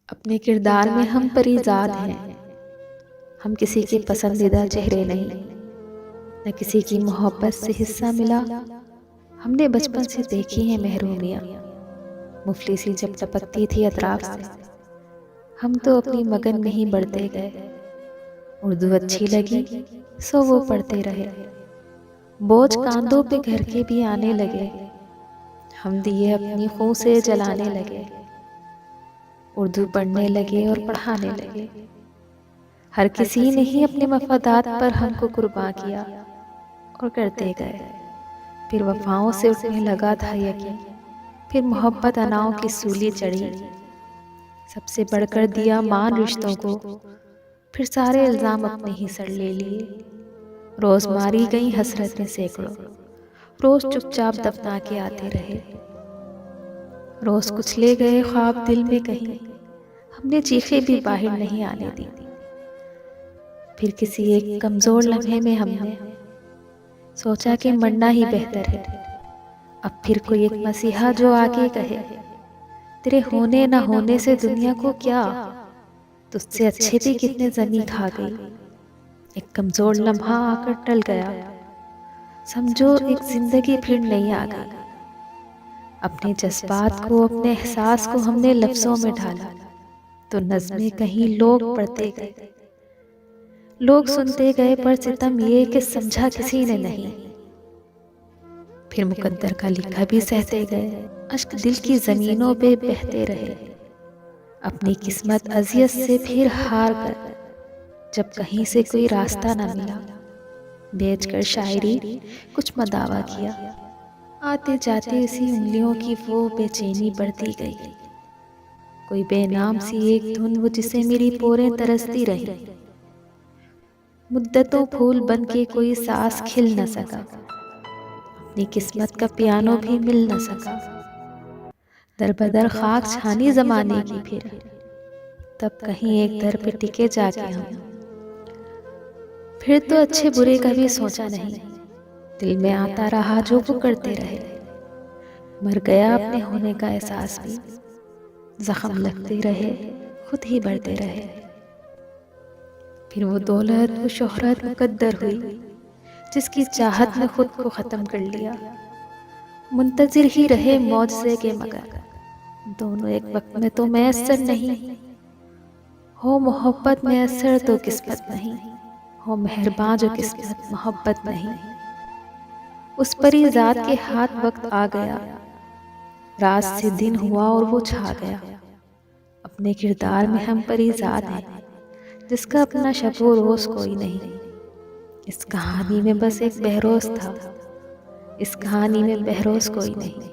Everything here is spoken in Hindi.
अपने किरदार में हम परीज़ाद हैं। हम किसी के पसंदीदा चेहरे नहीं, न किसी की मोहब्बत से हिस्सा मिला। हमने बचपन से देखी है महरूमियाँ, मुफलिसी जब टपकती थी अतराफ से। हम तो अपनी मगन में ही बढ़ते गए। उर्दू अच्छी लगी सो वो पढ़ते रहे। बोझ कांधों पे घर के भी आने लगे। हम दिए अपनी खून से जलाने लगे। उर्दू पढ़ने लगे और पढ़ाने लगे। हर किसी ने ही अपने मफादात पर हमको कुर्बान किया और करते गए। फिर वफाओं से उठने लगा था यकीन, फिर मोहब्बत अनाओं की सूली चढ़ी। सबसे बढ़कर दिया मान रिश्तों को, फिर सारे इल्ज़ाम अपने ही सर ले लिए। रोज़ मारी गई हसरतें सैकड़ों, रोज़ चुपचाप दफना के आते रहे। रोज़ कुचले गए ख्वाब दिल में कहीं, हमने चीखें भी बाहर नहीं आने दी। फिर किसी एक कमज़ोर लम्हे में हमने सोचा कि मरना ही बेहतर है। अब फिर कोई एक मसीहा जो आके कहे, तेरे होने ना होने से दुनिया को क्या, तुझसे अच्छे भी कितने ज़मीं खा गई। एक कमज़ोर लम्हा आकर टल गया, समझो एक ज़िंदगी फिर नहीं आ गई। अपने जज्बात को, अपने एहसास को हमने लफ्ज़ों में ढाला, तो नज़्में कहीं लोग पढ़ते गए। लोग सुनते गए पर सितम ये कि समझा किसी ने नहीं। फिर मुकद्दर का लिखा भी सहते गए, अश्क दिल की ज़मीनों पे बहते रहे। अपनी किस्मत अज़ियत से फिर हार कर, जब कहीं से कोई रास्ता न मिला, बेचकर शायरी कुछ मदावा किया। आते जाते इसी उंगलियों की वो बेचैनी बढ़ती गई। कोई बेनाम सी एक धुन वो जिसे मेरी पोरें तरसती रही। मुद्दतों फूल बन के कोई सांस खिल न सका, अपनी किस्मत का पियानो भी मिल न सका। दर बदर खाक छानी जमाने की फिर, तब कहीं एक दर पे टिके जाके हम। फिर तो अच्छे बुरे का भी सोचा नहीं, दिल में आता रहा जो वो करते रहे। मर गया अपने होने का एहसास भी, जख्म लगते रहे खुद ही बढ़ते रहे। फिर वो दौलत, वो शोहरत मुकद्दर हुई, जिसकी चाहत ने खुद को ख़त्म कर लिया। मुंतज़िर ही रहे मौजज़े के मगर दोनों एक वक्त में तो मैसर नहीं। हो मोहब्बत मैसर तो किस्मत नहीं, हो मेहरबान जो किस्मत मोहब्बत नहीं। उस परी ज़ात के हाथ वक्त आ गया, रात से दिन हुआ और वो छा गया। अपने किरदार में हम परी ज़ात हैं, जिसका अपना शब-ओ रोज़ कोई नहीं। इस कहानी में बस एक बहरोज़ था, इस कहानी में बहरोज़ कोई नहीं।